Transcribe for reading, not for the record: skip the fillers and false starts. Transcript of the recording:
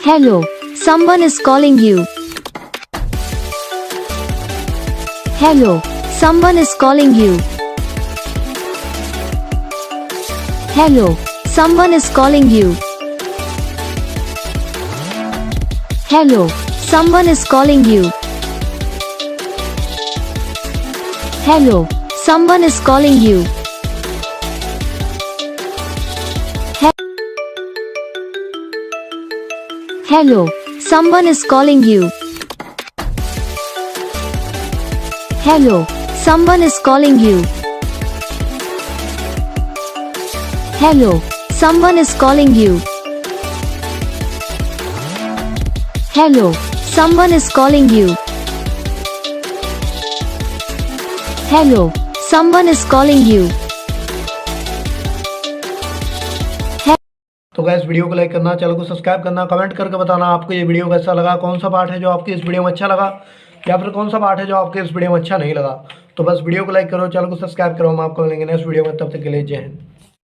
Hello, someone is calling you. Hello, someone is calling you. Hello, someone is calling you. Hello, someone is calling you. Hello, someone is calling you. Hello, someone is calling you. Hello, someone is calling you. Hello, someone is calling you. Hello, someone is calling you. Hello, someone is calling you. तो guys video को like करना, channel को subscribe करना, comment करके बताना आपको ये video कैसा लगा, कौन सा पार्ट है जो आपकी इस वीडियो में अच्छा लगा या फिर कौन सा पार्ट है जो आपके इस वीडियो में अच्छा नहीं लगा। तो बस वीडियो को लाइक करो, चैनल को सब्सक्राइब करो। हम आपको मिलेंगे नेक्स्ट वीडियो में, तब तक के लिए जय हिंद।